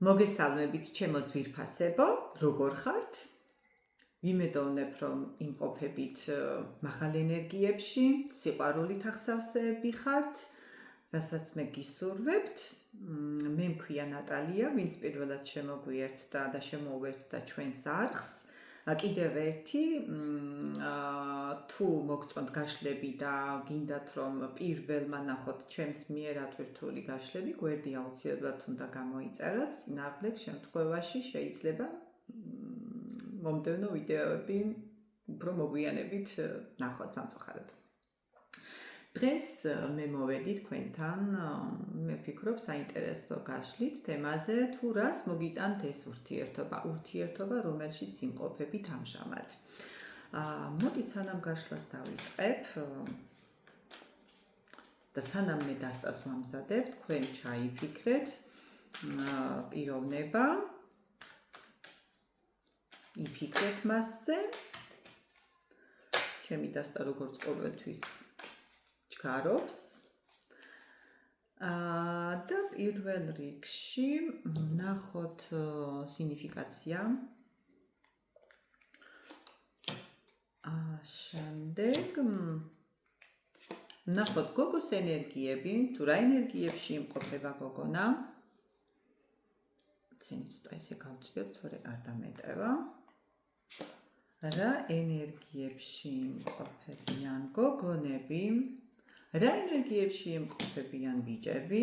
მოგესალმებით ჩემო ძვირფასებო, როგორ ხართ? ვიმედოვნებ, რომ იმყოფებით მაღალ ენერგიებში, სიყვარულით ახსავსეები ხართ, რასაც მე გისურვებთ. მე მქვია ნატალია, ვინც პირველად შემოგვიერთდა და შემოუერთდა ჩვენს არხს. კიდევ ერთი, თუ მოგწონთ გაშლები და გინდათ რომ პირველმა ნახოთ ჩემს მიერ ატვირთული გაშლები, გვერდი აუცილებლად უნდა გამოიწეროთ. წინააღმდეგ შემთხვევაში შეიძლება მომდევნო ვიდეოები უფრო მოგვიანებით ნახოთ სამწუხაროდ. დღეს მე მოვედი თქვენთან, მე ვფიქრობ საინტერესო გაშლით თემაზე, თუ რას მოგიტანთ ეს ურთიერთობა, რომელშიც იმყოფებით ამჟამად. მოდით სანამ გაშლას დავიწყებ და სანამ მე დასტას ვამზადებ, თქვენ ჩაიფიქრეთ პიროვნება, იფიქრეთ მასზე. ჩემი დასტა როგორც ყოველთვის ჯგარობს. და პირველ რიგში ნახოთ სინიფიკაცია. შემდეგ ნახოთ გოგოს ენერგიები, თუ რა ენერგიებში იმყოფება გოგონა. ცოტა ესე გავწიოთ, თორე არ დამეტევა. რა ენერგიებში იმყოფებიან გოგონები, რა ენერგიებში იმყოფებიან ბიჭები.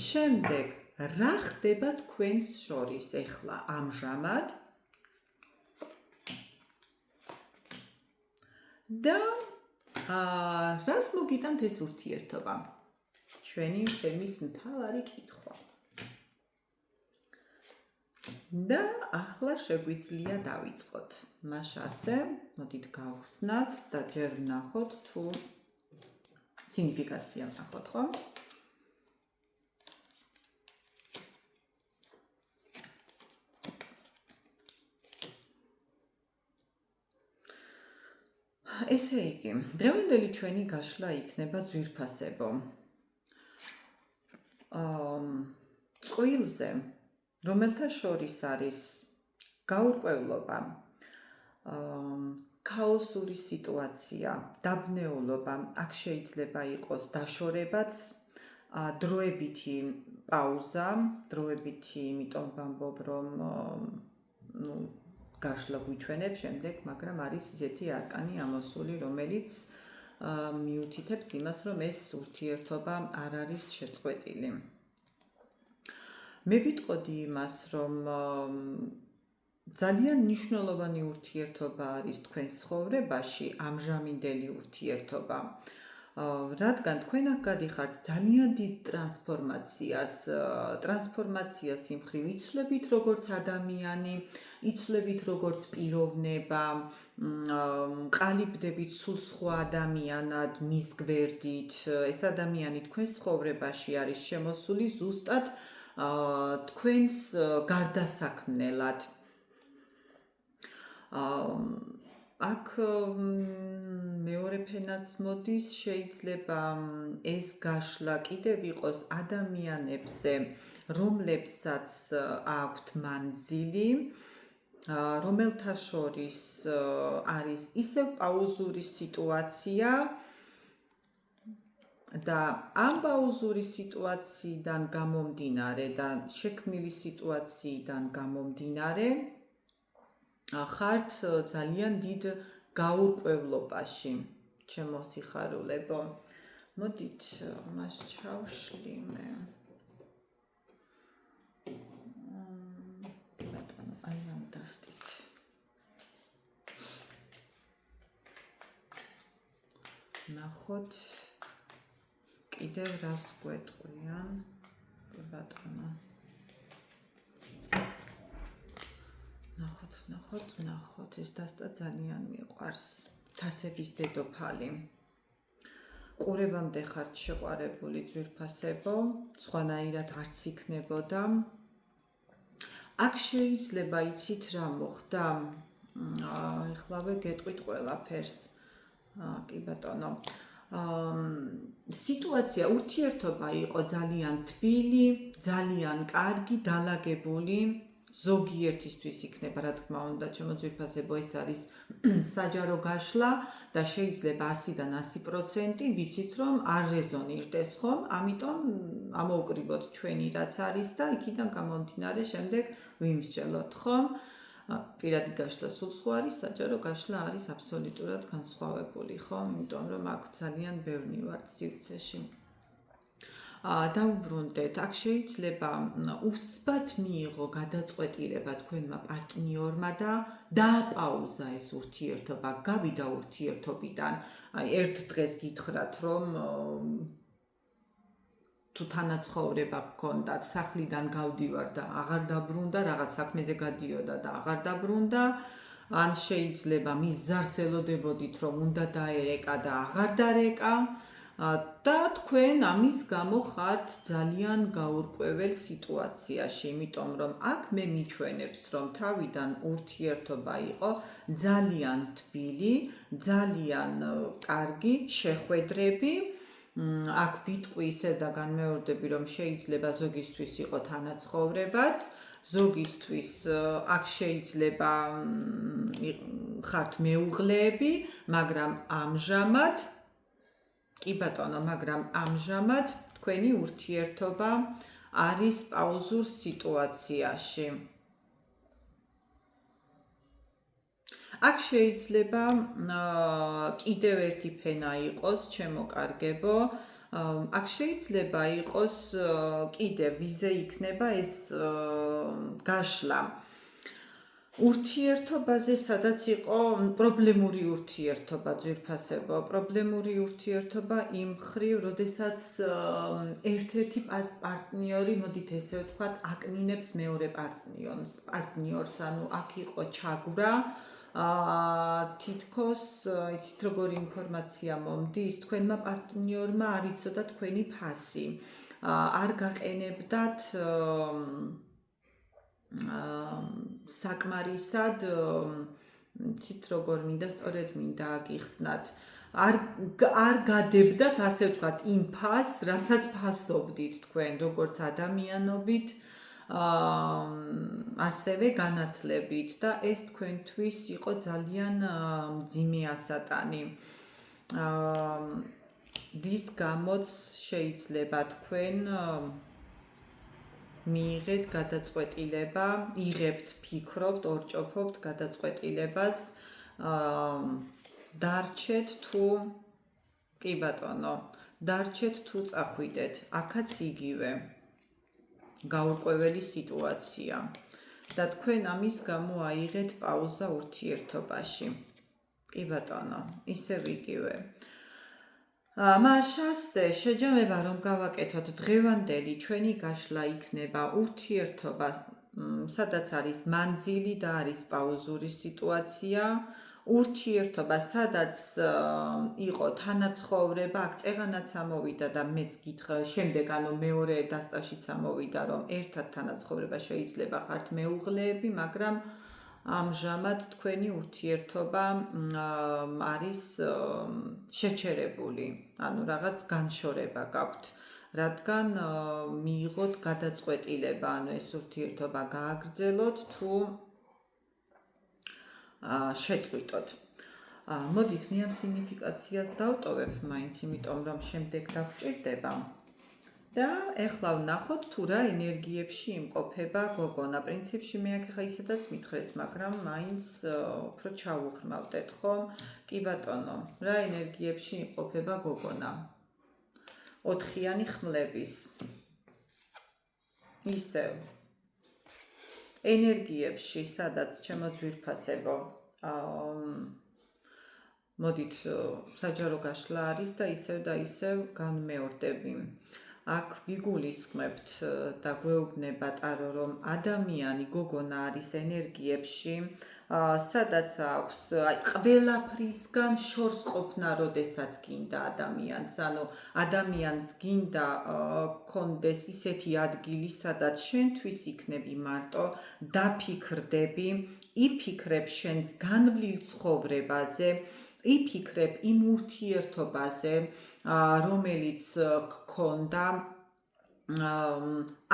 შემდეგ რა ხდება თქვენს შორის ეხლა ამჟამად და რას მოგიტანთ ეს ურთიერთობა? ჩვენი თემის მთავარი კითხვა. და ახლა შეგვიძლია დავიწყოთ. მაშასე, მოდით გავხსნათ და ჯერ ვნახოთ თუ სინიფიკაცია ვნახოთ, ხო? ესე იგი, დღევანდელი ჩვენი გაშლა იქნება ძვირფასებო. წყვილზე, რომელთა შორის არის გაურკვევლობა, ქაოსური სიტუაცია, დაბნეულობა, აქ შეიძლება იყოს დაშორებაც, დროებითი პაუზა, დროებითი, იმიტომ ვამბობ, რომ გაშლა გვიჩვენებ შემდეგ, მაგრამ არის ისეთი არკანი ამოსული, რომელიც მიუთითებს იმას, რომ ეს ურთიერთობა არ არის შეწყვეტილი. მე ვიტყოდი იმას, რომ ძალიან მნიშვნელოვანი ურთიერთობა არის თქვენს ცხოვრებაში, ამჟამინდელი ურთიერთობა. რადგან თქვენ აქ გადიხართ ძალიან დიდ ტრანსფორმაციას იმ მხრივ იცვლებით როგორც ადამიანი, იცვლებით როგორც პიროვნება, ყალიბდებით სულ სხვა ადამიანად, მის გვერდით. ეს ადამიანი თქვენს ცხოვრებაში არის შემოსული ზუსტად თქვენს გარდასაქმნელად. აქ მეორე ფენაც მოდის, შეიძლება ეს გაშლა კიდევ იყოს ადამიანებზე, რომლებსაც აქვთ მანძილი, რომელთა შორის არის ისევ პაუზური სიტუაცია და ამ პაუზური სიტუაციიდან გამომდინარე და შექმნილი სიტუაციიდან გამომდინარე ხართ ძალიან დიდ გაურკვევლობაში, ჩემო სიხარულებო. მოდით მას ჩავშლი მე. აი ამ დასტით. ნახოთ კიდევ რას გვეტყვიან, ბატონო. ნახოთ, ეს დასტა ძალიან მიყვარს. თასების დედოფალი. ყურებამდე ხართ შეყვარებული ძვირფასებო, სხვანაირად არც იქნებოდა. აქ შეიძლება იცით რა მოხდა? ეხლავე გეტყვით ყველაფერს. კი ბატონო. სიტუაცია ურთიერთობა იყო ძალიან თბილი, ძალიან კარგი, დალაგებული. ზოგიერთისთვის იქნება, რა თქმა უნდა, ჩემო ძვირფასებო, ეს არის საჯარო გაშლა და შეიძლება 100-დან 100% ვიცით, რომ არ რეზონირდეს ხომ, ამიტომ ამოუკრიბოთ ჩვენი რაც არის და იქიდან გამომდინარე შემდეგ ვიმსჯელოთ ხომ. პირადი გაშლა სულ სხვა არის, საჯარო გაშლა არის აბსოლუტურად განსხვავებული ხომ, იმიტომ რომ აქ ძალიან ბევრი ვართ სივრცეში. დაუბრუნდეთ, აქ შეიძლება უცბად მიიღო გადაწყვეტილება თქვენმა პარტნიორმა და დააპაუზა ეს ურთიერთობა, გავიდა ურთიერთობიდან. აი, ერთ დღეს გითხრათ, რომ თუ თანაცხოვრება გქონდათ, სახლიდან გავდივარ და აღარ დაბრუნდა, რაღაც საქმეზე გადიოდა და აღარ დაბრუნდა, ან შეიძლება მის ზარს ელოდებოდით, რომ უნდა დაერეკა და აღარ დარეკა. და თქვენ ამის გამო ხართ ძალიან გაურკვეველ სიტუაციაში, იმიტომ რომ აქ მე მიჩვენებს, რომ თავიდან ურთიერთობა იყო ძალიან თბილი, ძალიან კარგი, შეხვედრები. აქ ვიტყვი ისევ და განმეორდები, რომ შეიძლება ზოგისთვის იყო თანაცხოვრებაც, ზოგისთვის აქ შეიძლება ხართ მეუღლეები, მაგრამ ამჟამად კი ბატონო, მაგრამ ამჟამად თქვენი ურთიერთობა არის პაუზურ სიტუაციაში. აქ შეიძლება კიდევ ერთი ფენა იყოს, ჩემო კარგებო. აქ შეიძლება იყოს კიდევ ვიზე იქნება ეს გაშლა. ურთიერთობაზე, სადაც იყო პრობლემური ურთიერთობა, ძვირფასებო, პრობლემური ურთიერთობა იმ მხრივ, როდესაც ერთ-ერთი პარტნიორი, მოდით ესე ვთქვათ, აკნინებს მეორე პარტნიორს, ანუ აქ იყო ჩაგვრა, თითქოს, იცით როგორი ინფორმაცია მომდის, თქვენმა პარტნიორმა არ იცოდა თქვენი ფასი, არ გაყენებდათ საკმარისად, ცით როგორ მინდა, სწორედ მინდა აგიხსნათ, არ გადებდათ, ასე ვთქვათ, იმ ფასს, რასაც ფასობდით თქვენ, როგორც ადამიანობით, ასევე განათლებით და ეს თქვენთვის იყო ძალიან მძიმე ასატანი. დის გამოც შეიძლება თქვენ მიიღეთ გადაწყვეტილება, იღებთ, ფიქრობთ, ორჭოფობთ გადაწყვეტილებას, დარჩეთ თუ, კი ბატონო, დარჩეთ თუ წახვიდეთ, აქაც იგივე, გაურკვეველი სიტუაცია და თქვენ ამის გამო აიღეთ პაუზა ურთიერთობაში, კი ბატონო, ისევ იგივე. მაშასე შეჯამება რომ გავაკეთოთ დღევანდელი ჩვენი გაშლა იქნება ურთიერთობა, სადაც არის მანძილი და არის პაუზური სიტუაცია, ურთიერთობა, სადაც იყო თანაცხოვრება, აქ წეღანაც ამოვიდა და მეც გითხრა, შემდეგ ანუ მეორე დასტაშიც ამოვიდა, რომ ერთად თანაცხოვრება შეიძლება ხართ მეუღლეები, მაგრამ ამჟამად თქვენი ურთიერთობა არის შეჩერებული, ანუ რაღაც განშორება გაქვთ, რადგან მიიღოთ გადაწყვეტილება, ანუ ეს ურთიერთობა გააგრძელოთ თუ შეწყვიტოთ. მოდით მე ამ სიგნიფიკაციას დავტოვებ მაინც, იმიტომ რომ შემდეგ დაგვჭირდება. და ეხლა ვნახოთ თუ რა ენერგიებში იმყოფება გოგონა. პრინციპში მე აქ ხა ისედაც მითხრეს, მაგრამ მაინც უფრო ჩავუხმავდეთ, ხომ? კი ბატონო, რა ენერგიებში იმყოფება გოგონა? 4-იანი ხმლების. ისევ. ენერგიებში, სადაც ჩემო ძვირფასებო, მოდით საჯარო გაშლა არის და ისევ განმეორდები. აქ ვიგულისხმებთ და გვეუბნება ტარო, რომ ადამიანი გოგონა არის ენერგიებში, სადაც აქვს ყველაფრისგან შორს ყოფნა, როდესაც გინდა ადამიანს, ანუ ადამიანს გინდა გქონდეს ისეთი ადგილი, სადაც შენთვის იქნები მარტო, დაფიქრდები, იფიქრებ შენს განვლილ ცხოვრებაზე, იფიქრებ იმ ურთიერთობაზე, რომელიც გქონდა,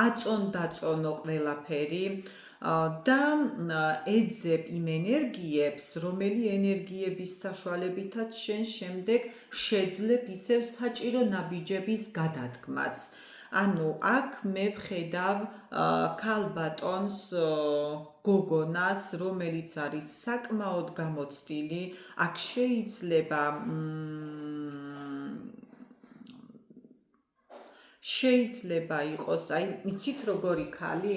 აწონ-დაწონო ყველაფერი და ეძებ იმ ენერგიებს, რომელი ენერგიების საშუალებითაც შენ შემდეგ შეძლებ ისევ საჭირო ნაბიჯების გადადგმას. ანუ აქ მე ვხედავ ქალბატონს გოგონას, რომელიც არის საკმაოდ გამოცდილი, აქ შეიძლება იყოს, აი, იცით როგორი ქალი,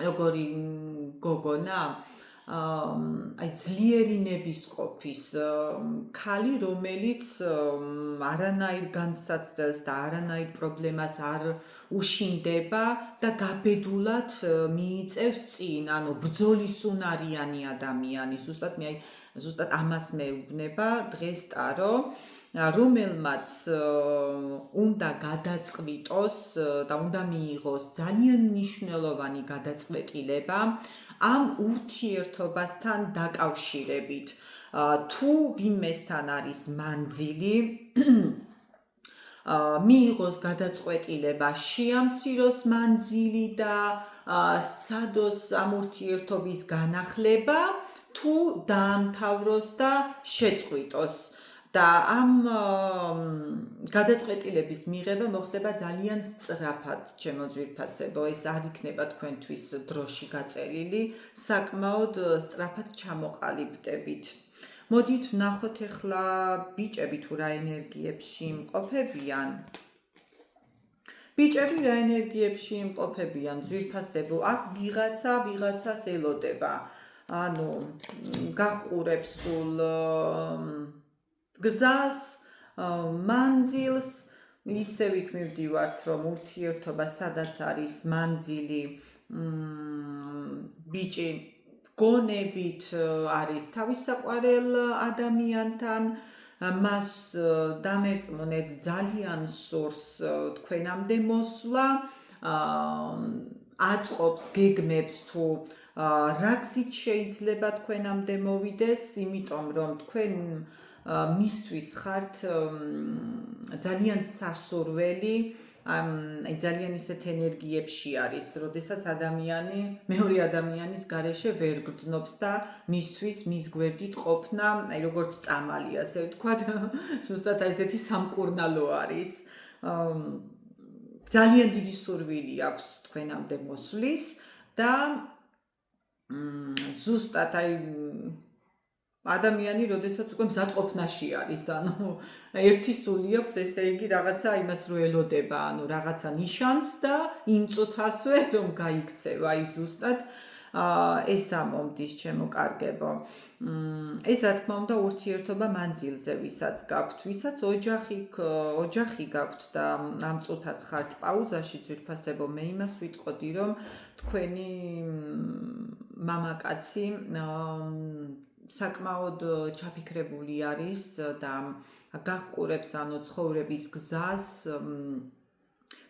როგორი გოგონა, აი ძლიერი ნებისყოფის ქალი, რომელიც არანაირ განსაცდელს და არანაირ პრობლემას არ უშინდება და გაბედულად მიიწევს წინ, ანუ ბრძოლისუნარიანი ადამიანი, ზუსტად ამას მეუბნება დღეს ტარო, რომელმაც უნდა გადაწყვიტოს და უნდა მიიღოს ძალიან მნიშვნელოვანი გადაწყვეტილება ამ ურთიერთობასთან დაკავშირებით. თუ ვინმესთან არის მანძილი, მიიღოს გადაწყვეტილება შეამციროს მანძილი და სადოს ამ ურთიერთობის განახლება, თუ დაამთავროს და შეწყვიტოს. და ამ გადაწყვეტილების მიღება მოხდება ძალიან სწრაფად, ჩემო ძვირფასებო, ეს არ იქნება თქვენთვის დროში გაწერილი, საკმაოდ სწრაფად ჩამოყალიბდებით. მოდით ვნახოთ ახლა ბიჭები თუ რა ენერგიებში იმყოფებიან. ბიჭები რა ენერგიებში იმყოფებიან, ძვირფასებო, აქ ვიღაცას ელოდება. ანუ გაყურებს სულ გზას, მანძილს, ისევ იქ მივდივართ, რომ ურთიერთობა სადაც არის მანძილი, ბიჭი გონებით არის თავის საყვარელ ადამიანთან, მას დამერწმუნეთ ძალიან სურს თქვენამდე მოსვლა, აწყობს გეგმებს თუ რა გზით შეიძლება თქვენამდე მოვიდეს, იმიტომ რომ თქვენ მისთვის ხართ ძალიან სასურველი, აი ძალიან ისეთ ენერგიებში არის, როდესაც ადამიანი მეორე ადამიანის გარეშე ვერ გრძნობს და მისთვის მის გვერდით ყოფნა, აი როგორც წამალი, ასე ვთქვათ, ზუსტად აი ესეთი სამკურნალო არის. ძალიან დიდი სურვილი აქვს თქვენამდე მოსვლის და ზუსტად აი ადამიანი, როდესაც უკვე მზადყოფნაში არის, ანუ ერთი სული აქვს, ესე იგი რაღაცა იმას რო ელოდება, ანუ რაღაცა ნიშანს და იმ წუთასვე რომ გაიქცევა, აი ზუსტად ეს ამომდის, ჩემო კარგებო. ეს რა თქმა უნდა ურთიერთობა მანძილზე, ვისაც გაქვთ, ვისაც ოჯახი გაქვთ და ამ წუთას ხართ პაუზაში, ძვირფასებო, მე იმას ვიტყოდი, რომ თქვენი მამაკაცი საკმაოდ ჩაფიქრებული არის და გაჰყურებს ანუ ცხოვრების გზას,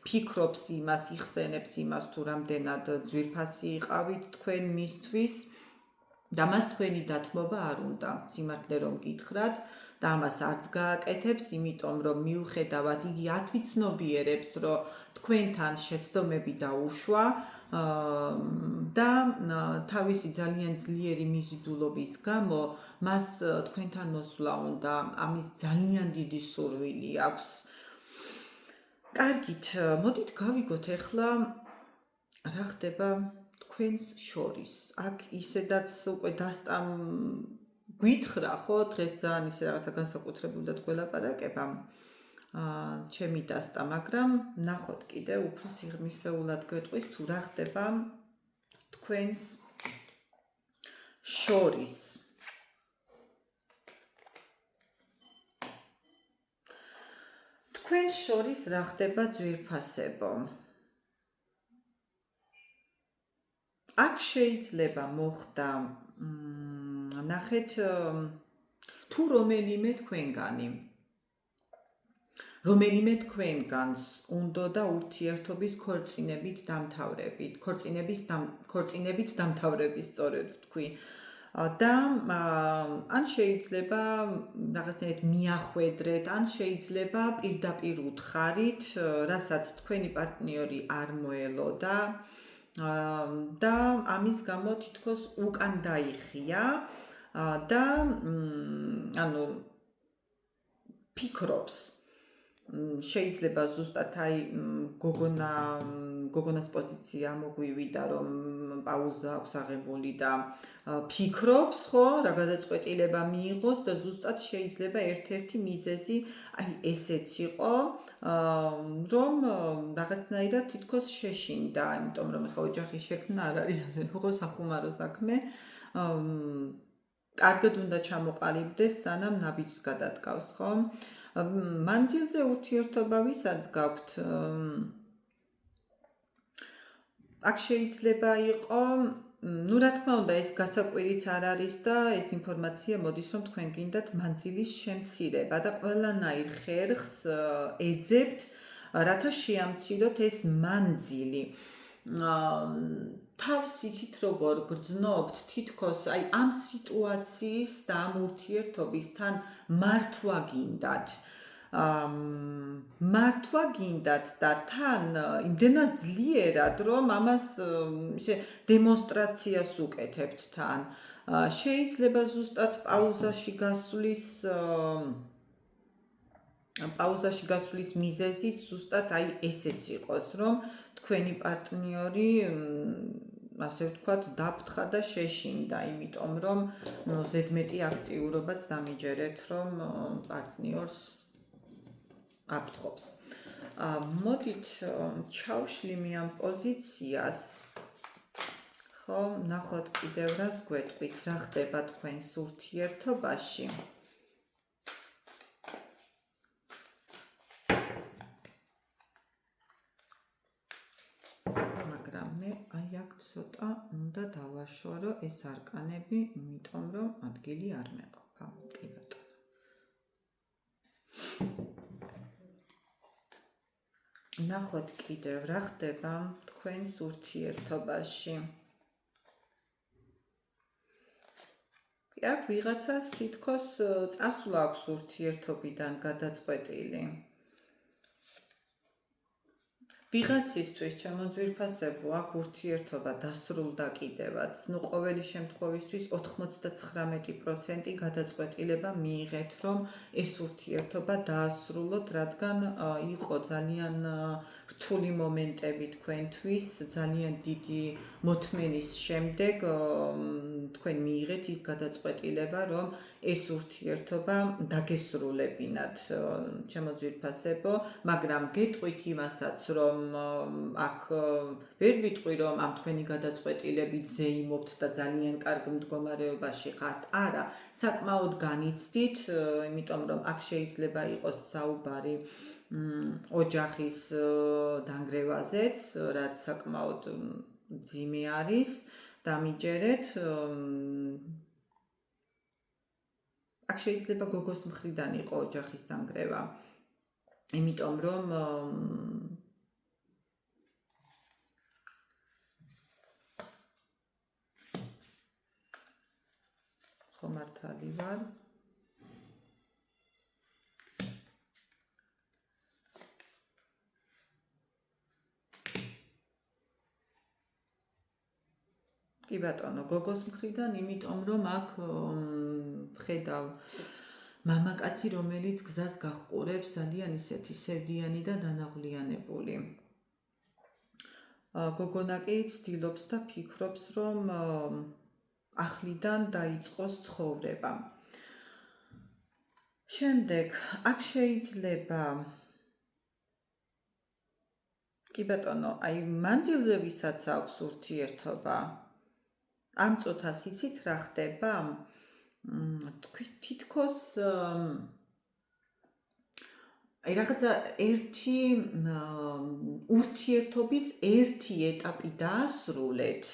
ფიქრობს იმას, იხსენებს იმას, თუ რამდენად ძვირფასი იყავით თქვენ მისთვის და მას თქვენი დათმობა არ უნდა, სიმართლე რომ გითხრათ და ამას არც გააკეთებს, იმიტომ რომ მიუხედავად იგი ათვიცნობიერებს, რომ თქვენთან შეცდომები დაუშვა და თავისი ძალიან ძლიერი მიზიდულობის გამო მას თქვენთან მოსვლა უნდა, ამის ძალიან დიდი სურვილი აქვს. კარგით, მოდით გავიგოთ ახლა რა ხდება თქვენს შორის. აქ ისედაც უკვე გვითხრა, ხო, დღეს ძალიან ისე რაღაცა განსაკუთრებულად გველაპარაკება. ჩემი დასტა, მაგრამ ნახოთ კიდე უფრო სიღრმისეულად გვეტყვის თუ რა ხდება თქვენს შორის. თქვენს შორის რა ხდება ძვირფასებო. აქ შეიძლება მოხდა, ნახეთ, თუ რომელიმე თქვენგანს უნდოდა ურთიერთობის ქორწინებით დამთავრებით, სწორედ ვთქვი. და ან შეიძლება რაღაცნაირად მიახვედრეთ, ან შეიძლება პირდაპირ უთხარით, რასაც თქვენი პარტნიორი არ მოელოდა და ამის გამო თითქოს უკან დაიხია და ანუ ფიქრობს შეიძლება ზუსტად აი გოგონას პოზიცია მოგვივიდა რომ პაუზა აქვს აღებული და ფიქრობს ხო რა გადაწყვეტილება მიიღოს და ზუსტად შეიძლება ერთ-ერთი მიზეზი აი ესეც იყო რომ რაღაცნაირად თითქოს შეშინდა იმიტომ რომ ხო ოჯახის შექმნა არ არის ასე ხო სახუმარო საქმე კარგად უნდა ჩამოყალიბდეს სანამ ნაბიჯს გადადგავს ხო მანძილზე ურთიერთობა ვისაც გაქვთ აქ შეიძლება იყო ну რა თქმა უნდა ეს გასაკვირიც არ არის და ეს ინფორმაცია მოდის რომ თქვენ გინდათ მანძილის შემცირება და ყველანაირ ხერხს ეძებთ რათა შეამციროთ ეს მანძილი თავს იცით როგორ გრძნობთ თითქოს აი ამ სიტუაციის და ამ ურთიერთობის თან მართვა გინდათ მართვა გინდათ და თან იმდენად ძლიერად რომ ამას ისე დემონსტრაციას უკეთებთ თან შეიძლება ზუსტად პაუზაში გასვლის მიზეზით ზუსტად აი ესეც იყოს რომ თქვენი პარტნიორი ასე ვთქვათ დაფრთხა და შეშინდა იმიტომ რომ ზედმეტი აქტიურობაც დამიჯერეთ რომ პარტნიორს აფრთხობს მოდით ჩავშლი ამ პოზიციას ხო ნახოთ კიდევ რას გვეტყვის რა ხდება თქვენს ურთიერთობაში მაგრამ მე აი აქ ცოტა უნდა დავაშორო ეს არკანები იმიტომ რომ ადგილი არ მეყოფა კი ბატონო ნახოთ კიდევ რა ხდება თქვენს ურთიერთობაში აქ ვიღაცას თითქოს წასვლა აქვს ურთიერთობიდან გადაწყვეტილი ვიღაცისთვის ჩემოძვირფასებო აქ ურთიერთობა დასრულდა კიდევაც ნუ ყოველი შემთხვევისთვის 99% გადაწყვეტილება მიიღეთ რომ ეს ურთიერთობა დაასრულოთ რადგან იყო ძალიან რთული მომენტები თქვენთვის ძალიან დიდი მოთმენის შემდეგ თქვენ მიიღეთ ის გადაწყვეტილება რომ ეს ურთიერთობა დაგესრულებინათ ჩემოძვირფასებო მაგრამ გეტყვით იმასაც რომ აქ ვერ ვიტყვი რომ ამ თქვენი გადაწყვეტილებით ზეიმობთ და ძალიან კარგ მდგომარეობაში ხართ არა საკმაოდ განიცდით იმიტომ რომ აქ შეიძლება იყოს საუბარი ოჯახის დანგრევაზეც რაც საკმაოდ მძიმე არის დამიჯერეთ აქ შეიძლება გოგოს მხრიდან იყო ოჯახის დანგრევა იმიტომ რომ ხო მართალი ვარ კი ბატონო გოგოს მხრიდან იმიტომ რომ აქ ხედავ მამაკაცი რომელიც გზას გახყურებს ძალიან ისეთი სევდიანი და დანაღვლიანებული გოგონა კი ცდილობს და ფიქრობს რომ ახლიდან დაიწყოს ცხოვრება შემდეგ აქ შეიძლება კი ბატონო აი მანძილზე ვისაც აქვს ურთიერთობა ამ წუთას იცით რა ხდება თითქოს აი რაღაცა ერთი ურთიერთობის ერთი ეტაპი დაასრულეთ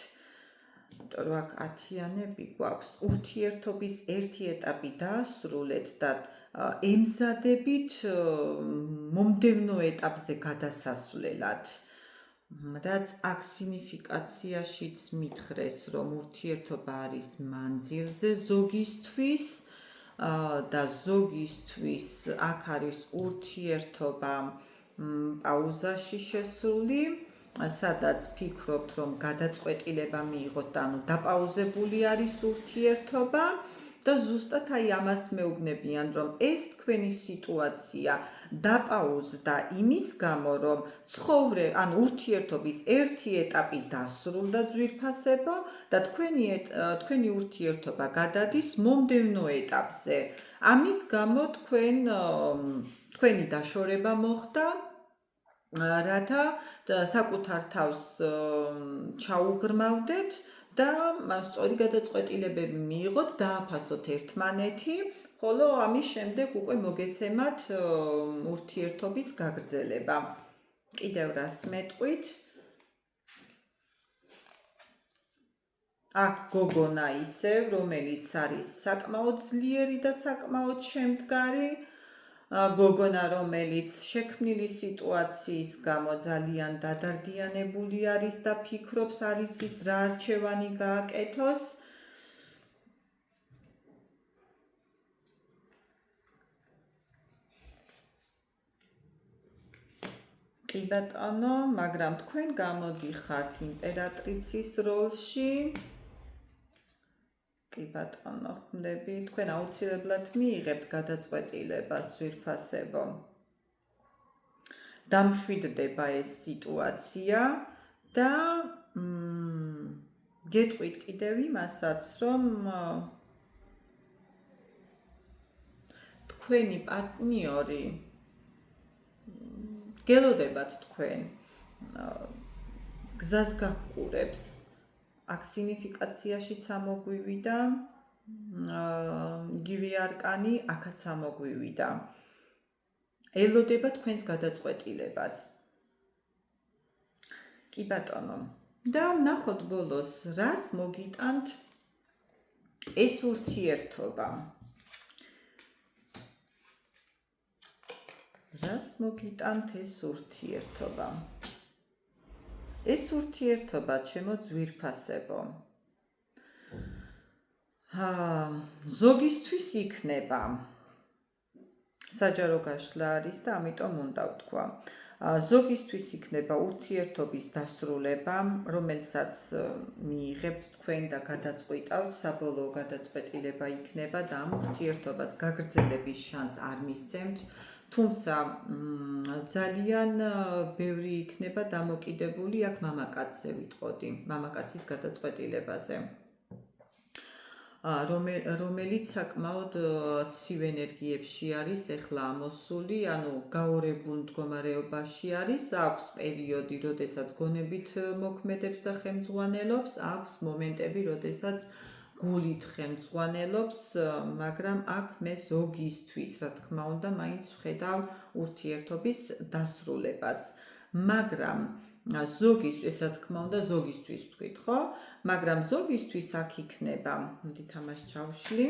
იმიტომ რომ აქ 10-იანები გვაქვს ურთიერთობის ერთი ეტაპი დაასრულეთ და ემზადებით მომდევნო ეტაპზე გადასასვლელად რაც აქ სინიფიკაციაშიც მითხრეს, რომ ურთიერთობა არის მანძილზე ზოგისთვის და ზოგისთვის აქ არის ურთიერთობა პაუზაში შესული, სადაც ფიქრობთ, რომ გადაწყვეტილება მიიღოთ და ანუ დაპაუზებული არის ურთიერთობა და ზუსტად აი ამას მეუბნებიან, რომ ეს თქვენი სიტუაცია დაპაუზდა იმის გამო, რომ ანუ ურთიერთობის ერთი ეტაპი დასრულდა ძვირფასებო და თქვენი ურთიერთობა გადადის მომდევნო ეტაპზე. ამის გამო თქვენი დაშორება მოხდა, რათა საკუთარ თავს ჩაუღრმავდეთ და სწორი გადაწყვეტილებები მიიღოთ, დააფასოთ ერთმანეთი, ხოლო ამის შემდეგ უკვე მოგეცემათ ურთიერთობის გაგრძელება. კიდევ რას მეტყვით? აქ გოგონა ისევ, რომელიც არის საკმაოდ ძლიერი და საკმაოდ შემდგარი, გოგონა, რომელიც შექმნილი სიტუაციის გამო ძალიან დადარდიანებული არის და ფიქრობს, არ იცის რა არჩევანი გააკეთოს. კი ბატონო, მაგრამ თქვენ გამოდიხართ იმპერატრიცის როლში. კი ბატონო, ხმდები, თქვენ აუცილებლად მიიღებთ გადაწყვეტილებას ძვირფასებო. დამშვიდდება ეს სიტუაცია და გეტყვით კიდევ იმასაც, რომ თქვენი პარტნიორი გელოდებათ თქვენ გზას გახურებს. აქ სინიფიკაციაშიც ამოგვივიდა, იგივე არკანი აქაც ამოგვივიდა. ელოდება თქვენს გადაწყვეტილებას. კი ბატონო. და ვნახოთ ბოლოს, რას მოგიტანთ ეს ურთიერთობა. რას მოგიტანთ ეს ურთიერთობა? ეს ურთიერთობა ჩემო ძვირფასებო. ზოგისთვის იქნება საჯარო გაშლა არის და ამიტომ უნდა ვთქვა. ზოგისთვის იქნება ურთიერთობის დასრულება, რომელსაც მიიღებთ თქვენ და გადაწყვიტავთ, საბოლოო გადაწყვეტილება იქნება და ამ ურთიერთობას გაგრძელების შანსს არ მისცემთ. თუმცა ძალიან ბევრი იქნება დამოკიდებული აქ მამაკაცზე ვიტყოდი, მამაკაცის გადაწყვეტილებაზე, რომელიც საკმაოდ ცივ ენერგიებში არის ეხლა ამოსული, ანუ გაორებულ მდგომარეობაში არის, აქვს პერიოდი, როდესაც გონებით მოქმედებს და ხელმძღვანელობს, აქვს მომენტები, როდესაც გულით ხელმძღვანელობს, მაგრამ აქ მე ზოგისთვის, რა თქმა უნდა, მაინც ვხედავ ურთიერთობის დასრულებას. მაგრამ ზოგისთვის, რა თქმა უნდა, ზოგისთვის ვთქვით, ხო? მაგრამ ზოგისთვის აქ იქნება, მოდით ამას ჩავშლი.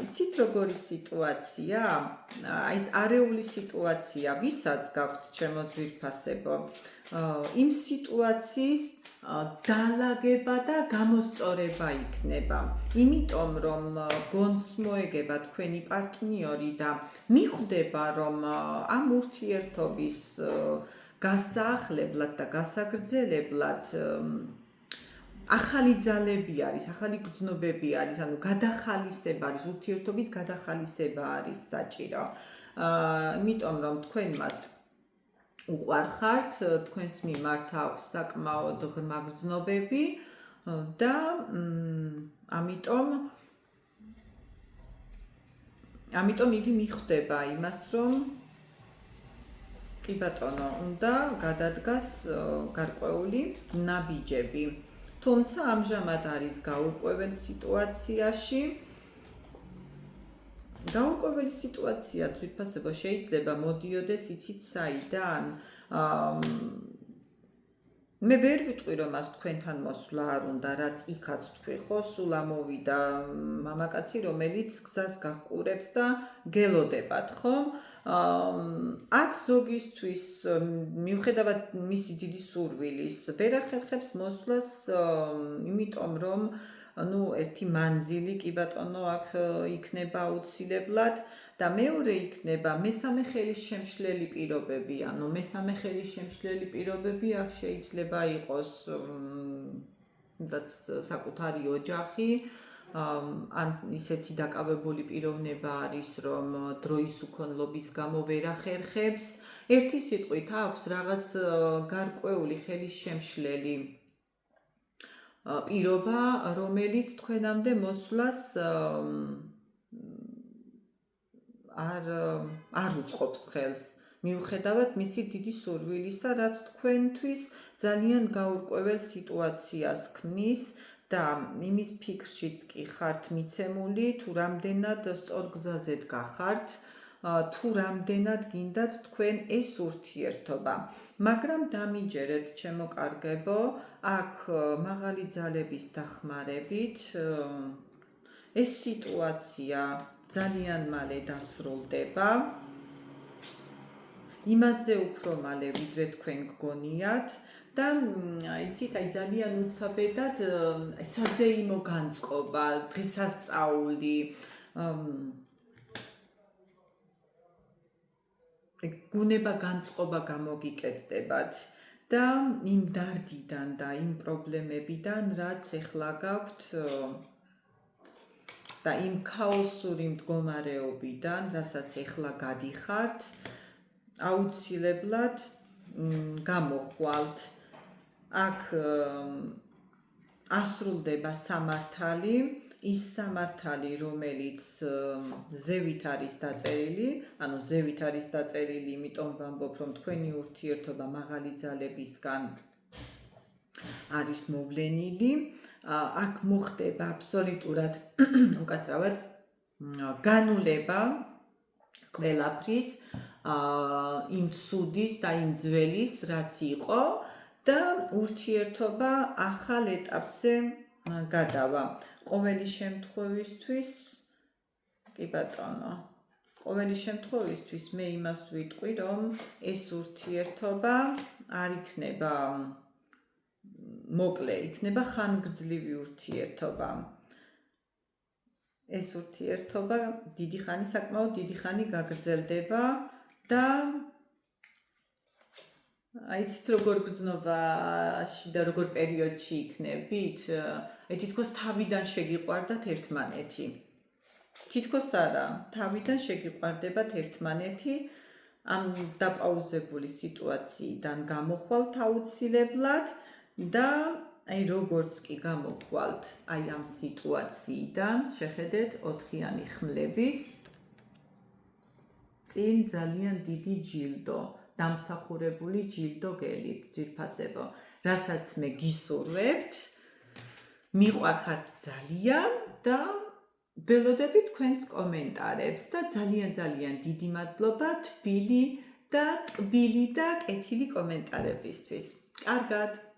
იცით როგორი სიტუაცია? აი ეს არეული სიტუაცია, ვისაც გაქვთ ჩემო ძვირფასებო, იმ სიტუაციის დალაგება და გამოსწორება იქნება. იმიტომ რომ გონს მოეგება თქვენი პარტნიორი და მიხვდება, რომ ამ ურთიერთობის გასაახლებლად და გასაგრძელებლად ახალი ძალები არის, ახალი გრძნობები არის, ანუ გადახალისება არის, ურთიერთობის გადახალისება არის საჭირო. იმიტომ რომ თქვენ მას უყვარხართ, თქვენს მიმართ აქვს საკმაოდ ღრმა გრძნობები და ამიტომ იგი მიხვდება იმას, რომ კი ბატონო, უნდა გადადგას გარკვეული ნაბიჯები. თუმცა ამჟამად არის გაურკვეველ სიტუაციაში. გაურკვეველი სიტუაცია ძვირფასებო შეიძლება მოდიოდეს იცით საიდან? მე ვერ ვიტყვი რომ მას თქვენთან მოსვლა არ უნდა, რაც იქაც თქვი, ხო, სულ ამოვიდა მამაკაცი, რომელიც გზას გაჰყურებს და გელოდებათ, ხო? აქ ზოგისთვის მიუხედავად მისი დიდი სურვილის, ვერ ახერხებს მოსვლას, იმიტომ რომ ერთი მანძილი კი ბატონო აქ იქნება აუცილებლად და მეორე იქნება მესამე ხელის შემშლელი პირობები, ანუ მესამე ხელის შემშლელი პირობები აქ შეიძლება იყოს საკუთარი ოჯახი, ან ისეთი დაკავებული პიროვნება არის, რომ დროის უქონლობის გამო ვერ ახერხებს. ერთი სიტყვით აქვს რაღაც გარკვეული ხელის შემშლელი პირობა, რომელიც თქვენამდე მოსვლას არ უწყობს ხელს. მიუხედავად მისი დიდი სურვილისა, რაც თქვენთვის ძალიან გაურკვეველ სიტუაციას ქმნის და იმის ფიქრშიც კი ხართ მიცემული, თუ რამდენად სწორ გზაზედ გახართ, თუ რამდენად გინდათ თქვენ ეს ურთიერთობა. მაგრამ დამიჯერეთ, ჩემო კარგებო, აქ მაღალი ძალების დახმარებით ეს სიტუაცია ძალიან მალე დასრულდება. იმაზე უფრო მალე, ვიდრე თქვენ გგონიათ და იცით, ძალიან უცაბედად საზეიმო განწყობა, დღესასწაული, გუნება განწყობა გამოგიკეთდებათ და იმ დარდიდან და იმ პრობლემებიდან, რაც ეხლა გაქვთ და იმ ქაოსური მდგომარეობიდან, რასაც ეხლა გადიხართ, აუცილებლად გამოხვალთ. აქ ასრულდება სამართალი, ის სამართალი, რომელიც ზევით არის დაწერილი, ანუ ზევით არის დაწერილი, იმიტომ ვამბობ, რომ თქვენი ურთიერთობა მაღალი ძალებისგან არის მოვლენილი. აქ მოხდება აბსოლუტურად უკაცრავად განულება ყველაფრის, იმ ცუდის და იმ ძველის, რაც იყო და ურთიერთობა ახალ ეტაპზე გადავა. ყოველი შემთხვევისთვის, კი ბატონო, ყოველი შემთხვევისთვის მე იმას ვიტყვი, რომ ეს ურთიერთობა არ იქნება მოკლე, იქნება ხანგრძლივი ურთიერთობა. ეს ურთიერთობა დიდი ხანი, საკმაოდ დიდი ხანი გაგრძელდება და აიცით როგორ გრძნობაში და როგორ პერიოდში იქნებით? თითქოს თავიდან შეგიყვარდათ ერთმანეთი. თითქოს არა, თავიდან შეგიყვარდებათ ერთმანეთი, ამ დაპაუზებული სიტუაციიდან გამოხვალთ აუცილებლად და როგორც კი გამოხვალთ ამ სიტუაციიდან, შეხედეთ 4-იანი ხმლების წინ ძალიან დიდი ჯილდო, დამსახურებული ჯილდო გელით, ძვირფასებო, რასაც მე გისურვებთ, მიყვარხართ ძალიან და ველოდებით თქვენს კომენტარებს და ძალიან დიდი მადლობა თბილი და ტკბილი და კეთილი კომენტარებისთვის. კარგად!